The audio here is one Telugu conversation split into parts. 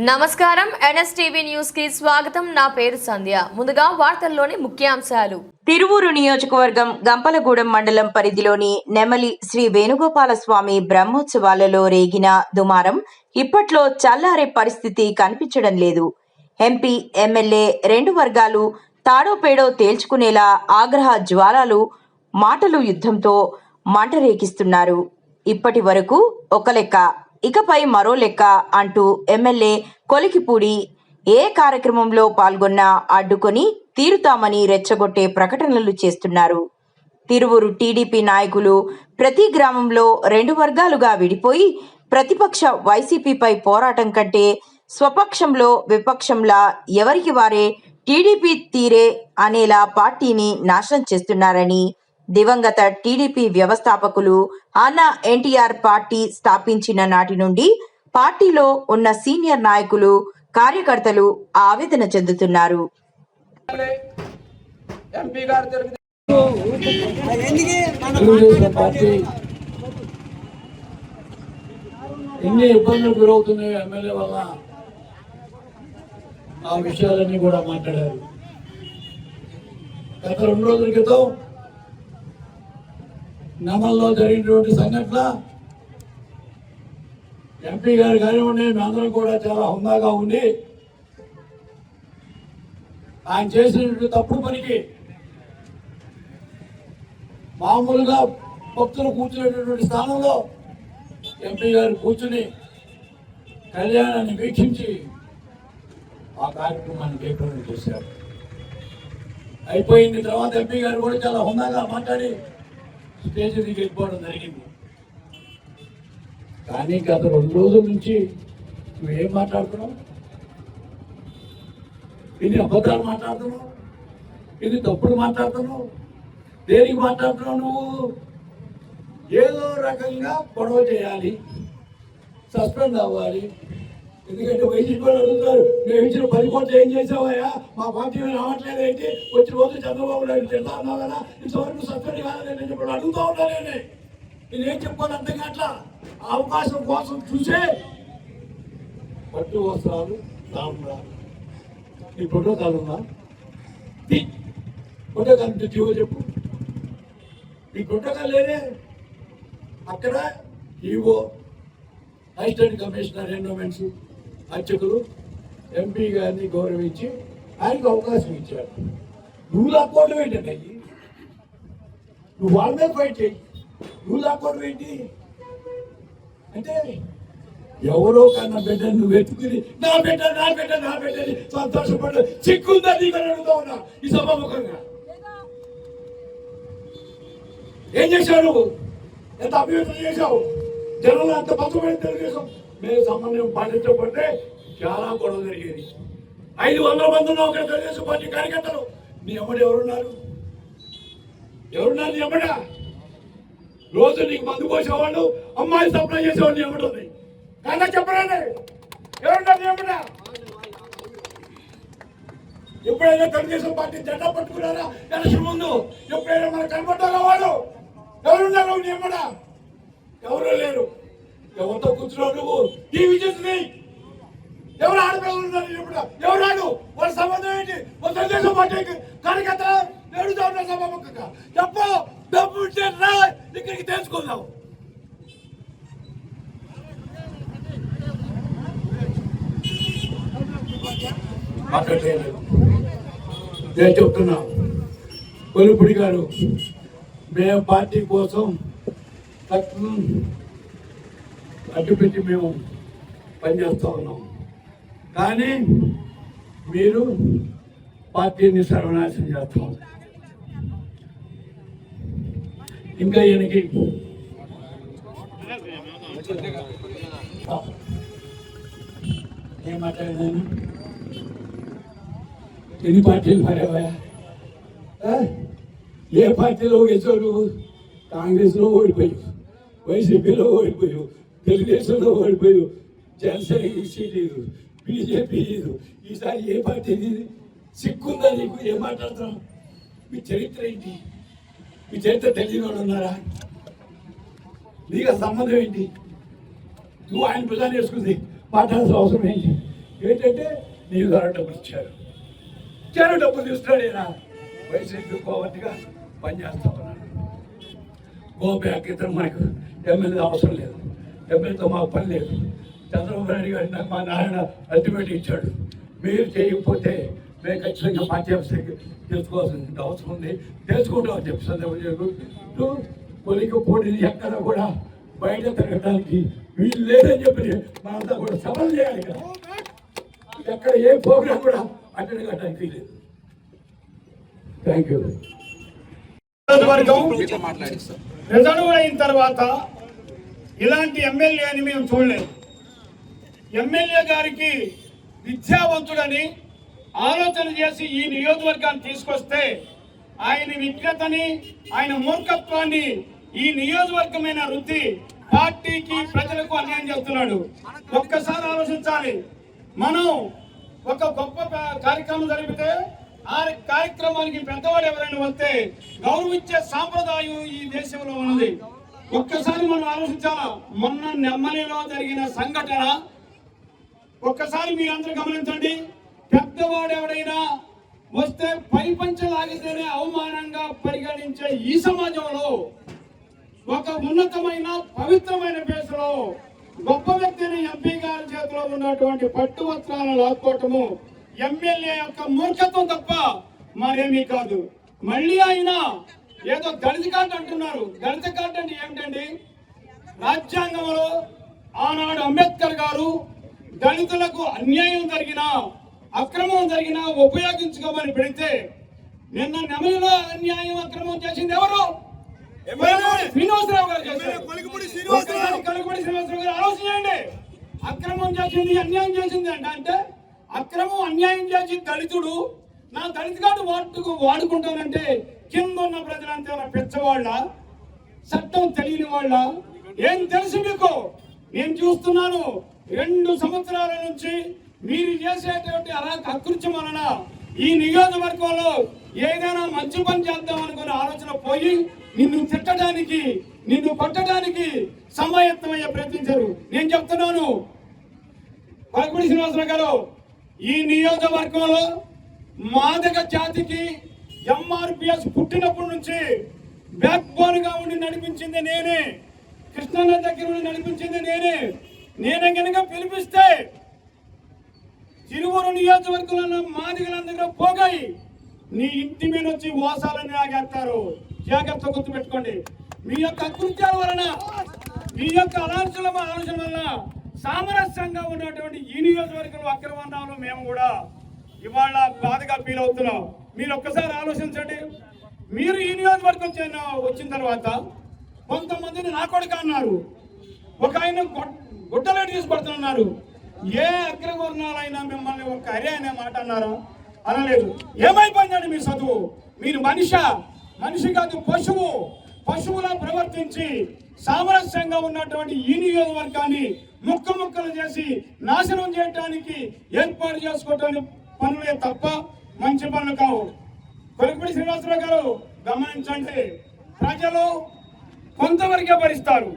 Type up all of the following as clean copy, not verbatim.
నమస్కారం ఎన్ఎస్టీవీ న్యూస్ కి స్వాగతం. నా పేరు సంధ్య. ముందుగా వార్తల్లోని ముఖ్యాంశాలు. తిరువూరు నియోజకవర్గం గంపలగూడెం మండలం పరిధిలోని నెమలి శ్రీ వేణుగోపాల స్వామి బ్రహ్మోత్సవాలలో రేగిన దుమారం ఇప్పట్లో చల్లారే పరిస్థితి కనిపించడం లేదు. ఎంపీ ఎమ్మెల్యే రెండు వర్గాలు తాడోపేడో తేల్చుకునేలా ఆగ్రహ జ్వాలలు మాటలు యుద్ధంతో మంటరేకిస్తున్నారు. ఇప్పటి వరకు ఒక లెక్క, ఇకపై మరో లెక్క అంటూ ఎమ్మెల్యే కొలికిపూడి ఏ కార్యక్రమంలో పాల్గొన్నా అడ్డుకొని తీరుతామని రెచ్చగొట్టే ప్రకటనలు చేస్తున్నారు. తిరువూరు టీడీపీ నాయకులు ప్రతి గ్రామంలో రెండు వర్గాలుగా విడిపోయి ప్రతిపక్ష వైసీపీపై పోరాటం కంటే స్వపక్షంలో విపక్షంలా ఎవరికి వారే టీడీపీ తీరే అనేలా పార్టీని నాశనం చేస్తున్నారని దివంగత టీడీపీ వ్యవస్థాపకులు అన్న ఎన్టీఆర్ పార్టీ స్థాపించిన నాటి నుండి పార్టీలో ఉన్న సీనియర్ నాయకులు కార్యకర్తలు ఆవేదన చెందుతున్నారు. ఎన్ని ఇబ్బందులు గురవుతున్నాయో ఎమ్మెల్యే వల్ల ఆ విషయాలన్నీ కూడా మాట్లాడారు. గత 2 రోజుల క్రితం నమల్లో జరిగినటువంటి సంఘటన ఎంపీ గారు కానివ్వండి, మేమందరం కూడా చాలా హుందాగా ఉండి ఆయన చేసినటువంటి తప్పుడు పనికి మామూలుగా భక్తులు కూర్చునేటటువంటి స్థానంలో ఎంపీ గారు కూర్చుని కళ్యాణాన్ని వీక్షించి ఆ కార్యక్రమాన్ని జయప్రదం చేశారు. అయిపోయింది. తర్వాత ఎంపీ గారు కూడా చాలా హుందాగా మాట్లాడి స్టేజ్ దిగి వెళ్ళిపోవడం జరిగింది. కానీ గత 2 రోజుల నుంచి నువ్వేం మాట్లాడుతున్నావు? ఇది అబద్ధాలు మాట్లాడుతున్నావు, ఇది తప్పుడు మాట్లాడుతున్నావు. దేనికి మాట్లాడుతున్నావు? నువ్వు ఏదో రకంగా గొడవ చేయాలి, సస్పెండ్ అవ్వాలి. ఎందుకంటే వైసీపీ వాళ్ళు అడుగుతారు, మేము ఇచ్చిన 10 కోట్లు ఏం చేసావయ్యా, మా పార్టీ రావట్లేదు ఏంటి, వచ్చిన రోజు చంద్రబాబు నాయుడు తింటా అన్నావు కదా, ఇంతవరకు సస్పెండ్ కాలేదని ఇప్పుడు అడుగుతూ ఉన్నాను. నేనేం చెప్పుకోవాలి అర్థం కావట్లా. అవకాశం కోసం చూసే పట్టు వస్త్రాలు తాంబూలాలు. నీ ప్రోటోకాల్ ఉందా? ప్రోటోకాల్ జీవో చెప్పు. నీ ప్రోటోకాల్ లేదే. అక్కడ ఈవో, అసిస్టెంట్ కమిషనర్ ఎండోమెంట్స్ అర్చకులు ఎంపీ గారిని గౌరవించి ఆయనకు అవకాశం ఇచ్చారు. నువ్వు లాక్కోవడం ఏంటంటే, నువ్వు వాళ్ళ మీద ఫైట్ చేయి. నువ్వు లాక్కోవడం ఏంటి అంటే, ఎవరో కన్నా బిడ్డని నువ్వు వెతుకుని నా బిడ్డ నా బిడ్డ నా బిడ్డని సంతోషపడ్డ చిక్కుందా నీకు అడుగుతా ఉన్నా ఈ సభాముఖంగా. ఏం చేశావు నువ్వు? ఎంత అభివృద్ధి చేశావు? జనంలో అంత పక్కబడి తెలుగుదేశం మేము సంబంధం పాటించకపోతే చాలా గొడవ జరిగేది. 500 మంది ఉన్నావు అక్కడ తెలుగుదేశం పార్టీ కార్యకర్తలు. నీ అమ్మడు ఎవరున్నారు? నీ అమ్మడ? రోజు నీకు మందు పోసేవాళ్ళు, అమ్మాయి సప్లై చేసేవాళ్ళు నీ అమ్మడు ఉంది. కానీ చెప్పరానే ఎవరున్నారు నీ అమ్మడ? ఎప్పుడైనా తెలుగుదేశం పార్టీ జెండా పట్టుకున్నారా ఎలక్షన్ ముందు? ఎప్పుడైనా మనకు కనపడ్డారా వాళ్ళు? ఎవరున్నారు నీ అమ్మడ? ఎవరు లేరు. ఎవరితో కూర్చున్నావు నువ్వు? టీవీ చేసి ఎవరు ఆడపిల్లలు ఉన్నారు? ఎవరాడు? వాళ్ళ సంబంధం ఏంటి? వాళ్ళ తెలుగుదేశం పార్టీకి కార్యకర్త ఏడుతా ఉన్నారు సభాముఖంగా. చెప్పు, డబ్బు రా ఇక్కడికి తెలుసుకుందాం. నేను చెప్తున్నా, కొలుపుడి గారు, మేము పార్టీ కోసం అడ్డుపెట్టి మేము పనిచేస్తూ ఉన్నాం. కానీ మీరు పార్టీని సర్వనాశనం చేస్తాం. ఇంకా ఈయనకి ఏం మాట్లాడాను? ఎన్ని పార్టీలు మారేవా? ఏ పార్టీలో గెలిచావు నువ్వు? కాంగ్రెస్లో ఓడిపోయావు, వైసీపీలో ఓడిపోయావు, తెలుగుదేశంలో ఓడిపోయావు, జనసేన సీట్ లేదు, బీజేపీ లేదు. ఈసారి ఏ పార్టీ సిక్కుందా నీకు? ఏం మాట్లాడుతున్నావు? మీ చరిత్ర ఏంటి? మీ చరిత్ర తెలియని వాళ్ళు ఉన్నారా? నీకు సంబంధం ఏంటి? నువ్వు ఆయన పిల్లలు వేసుకుంది మాట్లాడాల్సిన అవసరం ఏంటి? ఏంటంటే నీ ద్వారా డబ్బులు ఇచ్చారు. ఇచ్చారు డబ్బులు తీసుకురాడేనా వైసీపీ కోవట్టుగా పనిచేస్తా ఉన్నాడు. గో బ్యాక్ ఇతను మనకు ఎమ్మెల్యే అవసరం లేదు, ఎమ్మెల్యేతో మాకు పని లేదు. చంద్రబాబు నాయుడు గారు నాకు మా నాయన అల్టిమేట్ ఇచ్చాడు, మీరు చేయకపోతే మేము ఖచ్చితంగా పార్టీ ఆఫీస్కి తెలుసుకోవాల్సిన అవసరం ఉంది, తెలుసుకుంటామని చెప్పి సందర్భంలో కొలికి పోటీ ఎక్కడ కూడా బయట తిరగడానికి వీళ్ళు లేదని చెప్పి మనంతా కూడా సవాల్ చేయాలి కదా. ఎక్కడ ఏ ప్రోగ్రామ్ కూడా అటెండ్ కావడానికి లేదు. Thank you. రిజర్వ్ అయిన తర్వాత ఇలాంటి ఎమ్మెల్యేని మేము చూడలేదు. ఎమ్మెల్యే గారికి విద్యావంతుడని ఆలోచన చేసి ఈ నియోజకవర్గాన్ని తీసుకొస్తే ఆయన విజ్ఞతని, ఆయన మూర్ఖత్వాన్ని ఈ నియోజకవర్గమైన వృద్ధి పార్టీకి ప్రజలకు అన్యాయం చేస్తున్నాడు. ఒక్కసారి ఆలోచించాలి. మనం ఒక గొప్ప కార్యక్రమం జరిపితే ఆ కార్యక్రమానికి పెద్దవాడు ఎవరైనా వస్తే గౌరవించే సాంప్రదాయం ఈ దేశంలో ఉన్నది. ఒక్కసారి మనం ఆలోచించాలా. మొన్న నెమ్మలిలో జరిగిన సంఘటన ఒక్కసారి మీరందరూ గమనించండి. పెద్దవాడు ఎవడైనా వస్తే పై పంచలాగితేనే అవమానంగా పరిగణించే ఈ సమాజంలో ఒక ఉన్నతమైన పవిత్రమైన ప్లేసులో గొప్ప వ్యక్తిని ఎంపీ గారి చేతిలో ఉన్నటువంటి పట్టు వస్త్రాలను లాక్కోవటము ఎమ్మెల్యే యొక్క మూర్ఖత్వం తప్ప మరేమీ కాదు. మళ్ళీ ఆయన ఏదో దళిత కార్డు అంటున్నారు. దళిత కార్డు అంటే ఏమిటండి? రాజ్యాంగంలో ఆనాడు అంబేద్కర్ గారు దళితులకు అన్యాయం జరిగినా, అక్రమం జరిగినా ఉపయోగించుకోమని పెడితే నిన్న నెమలిలో అన్యాయం అక్రమం చేసింది ఎవరు? శ్రీనివాసరావు గారు చేశారు. కలుగుపూడి శ్రీనివాసరావు గారు ఆలోచన చేయండి. అక్రమం చేసింది, అన్యాయం చేసింది అంటే అక్రమం అన్యాయం చేసి దళితుడు నా దళిత కార్డు వాడుకుంటానంటే కింద ఉన్న ప్రజలంతా పెంచవాళ్ళ, చట్టం తెలియని వాళ్ళ, ఏం తెలుసు మీకు? నేను చూస్తున్నాను 2 సంవత్సరాల నుంచి మీరు చేసేటువంటి అకృత్యం వలన ఈ నియోజకవర్గంలో ఏదైనా మంచి పని చేద్దాం అనుకునే ఆలోచన పోయి నిన్ను తిట్టడానికి, నిన్ను కొట్టడానికి సమాయత్తమయ్యే ప్రయత్నించారు. నేను చెప్తున్నాను కలుగుపూడి శ్రీనివాసరావు గారు, ఈ నియోజకవర్గంలో మాదక జాతికి ఎంఆర్పిఎస్ పుట్టినప్పటి నుంచి బ్యాక్ బోన్ గా ఉండి నడిపించింది నేనే. కృష్ణన్న దగ్గర ఉండి నడిపించింది నేనే. నేనే కనుక పిలిపిస్తే తిరువురు నియోజకవర్గంలో మాదిగలందరూ పోగాయి నీ ఇంటి మీద వచ్చి మోసాలని ఆగేస్తారు. జాగ్రత్త గుర్తుపెట్టుకోండి. మీ యొక్క అకృత్యాల వలన, మీ యొక్క ఆలోచన వలన సామరస్యంగా ఉన్నటువంటి ఈ నియోజకవర్గంలో అక్రమాలు మేము కూడా ఇవాళ బాధగా ఫీల్ అవుతున్నాం. మీరు ఒక్కసారి ఆలోచించండి. మీరు ఈ నియోజకవర్గం వచ్చిన తర్వాత కొంతమందిని నా కొడుకు అన్నారు, ఒక ఆయన గుడ్డలో తీసుకొడుతున్నారు. ఏ అగ్రవర్ణాలైనా మిమ్మల్ని ఒక అరే అనే మాట అన్నారా? అనలేదు. ఏమైపోయిందండి మీ చదువు? మీరు మనిషి కాదు, పశువు. పశువులా ప్రవర్తించి సామరస్యంగా ఉన్నటువంటి ఈ నియోజకవర్గాన్ని ముక్కలు చేసి నాశనం చేయడానికి ఏర్పాటు చేసుకోవటానికి పనులే తప్ప మంచి పనులు కావు. కలుగుపూడి శ్రీనివాసరావు గారు గమనించండి. ప్రజలు కొంతవరకే భరిస్తారు.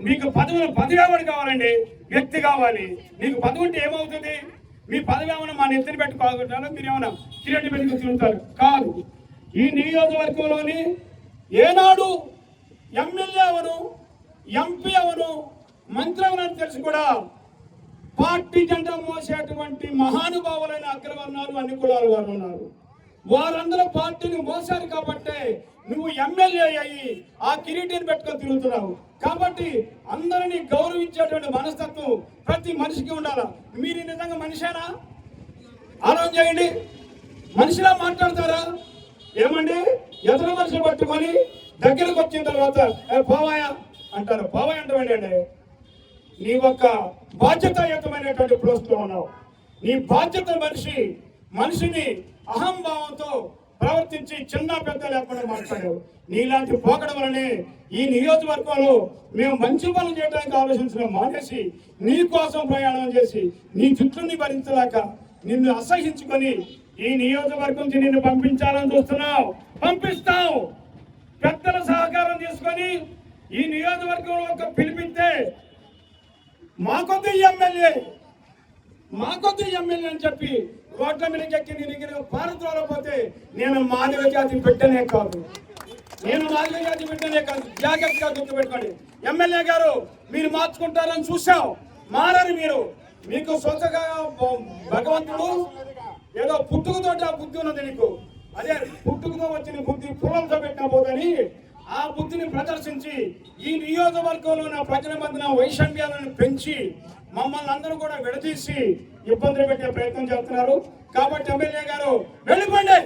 మీకు పదవి ఎవరు కావాలండి? వ్యక్తి కావాలి. మీకు పదవి ఉంటే ఏమవుతుంది? మీ పదవి ఏమైనా మా నెత్తిని పెట్టుకోగలుగుతారో, మీరు ఏమైనా కిరీటి పెట్టుకు తిరుగుతారు కాదు. ఈ నియోజకవర్గంలోని ఏనాడు ఎమ్మెల్యే అవను, ఎంపీ అవను, మంత్రి అవనని తెలిసి కూడా పార్టీ జెండా మోసేటువంటి మహానుభావులైన అగ్రవర్ణాలు అన్ని కులాల వారు ఉన్నారు. వారందరూ పార్టీని మోసారు కాబట్టి నువ్వు ఎమ్మెల్యే అయ్యి ఆ కిరీటిని పెట్టుకొని తిరుగుతున్నావు. కాబట్టి అందరినీ గౌరవించేటువంటి మనస్తత్వం ప్రతి మనిషికి ఉండాలా. మీరు నిజంగా మనిషేనా? ఆలోచన చేయండి. మనిషిలా మాట్లాడతారా? ఏమండి, ఎదురు మనిషిని పట్టుకొని దగ్గరకు వచ్చిన తర్వాత పోవాయా అంటారు. పోవాయి అంటామండి. నీ యొక్క బాధ్యతాయుతమైనటువంటి ప్రోత్సహం ఉన్నావు. నీ బాధ్యత మనిషిని అహంభావంతో ప్రవర్తించి చిన్న పెద్ద లేకుండా మాట్లాడావు. నీలాంటి పోకడ వలనే ఈ నియోజకవర్గంలో మేము మంచి పనులు చేయడానికి ఆలోచించడం మానేసి నీ కోసం ప్రయాణం చేసి నీ చుట్టూని భరించలేక నిన్ను అసహించుకొని ఈ నియోజకవర్గం నుంచి నిన్ను పంపించాలని చూస్తున్నావు. పంపిస్తావు. పెద్దల సహకారం తీసుకొని ఈ నియోజకవర్గంలో ఒక పిలిపిస్తే మాకొద్దు ఎమ్మెల్యే, మాకొద్దు ఎమ్మెల్యే అని చెప్పి రోడ్ల మీదకి ఎక్కి నీ దగ్గర పారద్రోలపోతే నేను మాదిగ జాతి బిడ్డనే కాదు, జాగ్రత్తగా గుర్తుపెట్టుకోండి. ఎమ్మెల్యే గారు మీరు మార్చుకుంటారని చూసాం, మారని మీరు. మీకు సొంతగా భగవంతుడు ఏదో పుట్టుకతో ఆ బుద్ధి ఉన్నది నీకు. అదే పుట్టుకతో వచ్చిన బుద్ధి పొలంతో పెట్టిన పోదని ఆ బుద్ధిని ప్రదర్శించి ఈ నియోజకవర్గంలో నా ప్రజల మధ్యన వైషమ్యాలను పెంచి మమ్మల్ని అందరూ కూడా విడదీసి ఇబ్బందులు పెట్టే ప్రయత్నం చేస్తున్నారు. కాబట్టి ఎమ్మెల్యే గారు వెళ్ళిపోండి.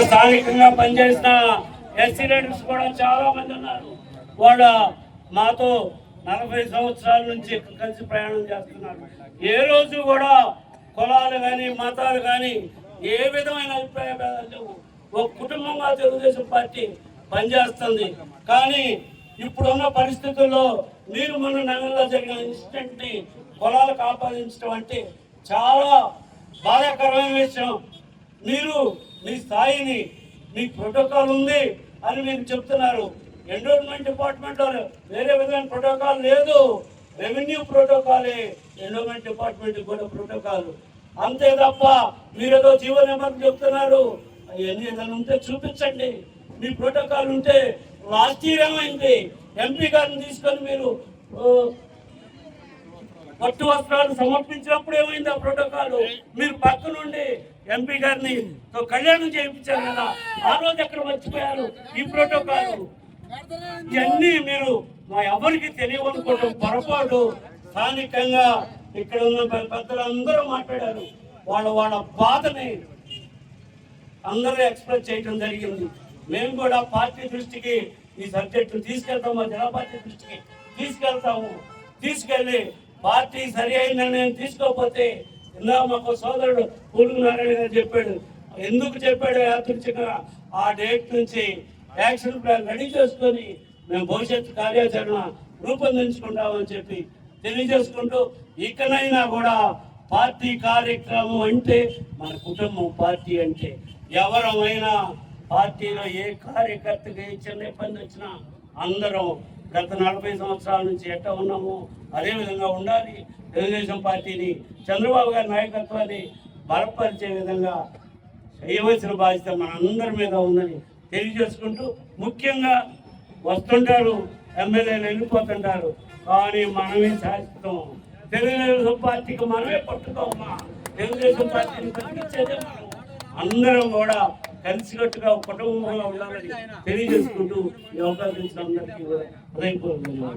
స్థానికంగా పనిచేసిన ఎస్సీ లీడర్స్ కూడా చాలా మంది ఉన్నారు. వాళ్ళు మాతో 40 సంవత్సరాల నుంచి కలిసి ప్రయాణం చేస్తున్నారు. ఏ రోజు కూడా కులాలు కానీ మతాలు కానీ ఏ విధమైన అభిప్రాయ భేదాలు లేవు. ఒక కుటుంబంగా తెలుగుదేశం పార్టీ పనిచేస్తుంది. కానీ ఇప్పుడున్న పరిస్థితుల్లో మీరు మన నగరంలో జరిగిన ఇన్సిడెంట్ ని కులాలకు ఆపాదించడం అంటే చాలా బాధాకరమైన విషయం. మీరు మీ స్థాయిని, మీ ప్రోటోకాల్ ఉంది అని మీరు చెప్తున్నారు. ఎండోమెంట్ డిపార్ట్మెంట్ లో వేరే విధమైన ప్రోటోకాల్ లేదు, రెవెన్యూ ప్రోటోకాలే ఎండోమెంట్ డిపార్ట్మెంట్ కూడా ప్రోటోకాల్. అంతే తప్ప మీరేదో జీవో నెంబర్ చెప్తున్నారు. అవన్నీ ఏదైనా ఉంటే చూపించండి. మీ ప్రోటోకాల్ ఉంటే లాస్ట్ ఇయర్ ఏమైంది? ఎంపీ గారిని తీసుకొని మీరు పట్టు వస్త్రాలు సమర్పించినప్పుడు ఏమైంది ఆ ప్రోటోకాల్? మీరు పక్క నుండి ఎంపీ గారిని కళ్యాణం చేయించారు కదా, ఆ రోజు ఎక్కడ మర్చిపోయారు ఈ ప్రోటోకాల్? ఇవన్నీ మీరు మా ఎవరికి తెలియవనుకోవడం పొరపాటు. స్థానికంగా ఇక్కడ ఉన్న పెద్దలందరూ మాట్లాడారు. వాళ్ళ బాధని అందరూ ఎక్స్ప్రెస్ చేయడం జరిగింది. మేము కూడా పార్టీ దృష్టికి ఈ సబ్జెక్టు తీసుకెళ్తాము, మా జిల్లా పార్టీ దృష్టికి తీసుకెళ్తాము. తీసుకెళ్లి పార్టీ సరి అయిన నిర్ణయం తీసుకోకపోతే ఇందా మాకు సోదరుడు పూలుగు నారాయణ గారు చెప్పాడు. ఎందుకు చెప్పాడు? యాదృచ్ఛికంగా ఆ డేట్ నుంచి యాక్షన్ ప్లాన్ రెడీ చేసుకొని మేము భవిష్యత్తు కార్యాచరణ రూపొందించుకుంటామని చెప్పి తెలియజేసుకుంటూ, ఇకనైనా కూడా పార్టీ కార్యక్రమం అంటే మన కుటుంబం. పార్టీ అంటే ఎవరమైనా పార్టీలో ఏ కార్యకర్తగా ఏ చిన్న ఇబ్బంది వచ్చినా అందరం గత 40 సంవత్సరాల నుంచి ఎట్లా ఉన్నామో అదే విధంగా ఉండాలి. తెలుగుదేశం పార్టీని, చంద్రబాబు గారి నాయకత్వాన్ని బలపరిచే విధంగా చేయవలసిన బాధ్యత మనందరి మీద ఉందని తెలియజేసుకుంటూ, ముఖ్యంగా వస్తుంటారు ఎమ్మెల్యేలు, వెళ్ళిపోతుంటారు, కానీ మనమే శాశ్వతం. తెలుగుదేశం పార్టీకి మనమే పట్టుకోమా. తెలుగుదేశం పార్టీని బతికించేదే మనం. అందరం కూడా కలిసికట్టుగా కుటుంబంగా ఉండాలని తెలియజేసుకుంటూ ఈ అవకాశం ఇచ్చిన అందరికీ హృదయపూర్వకంగా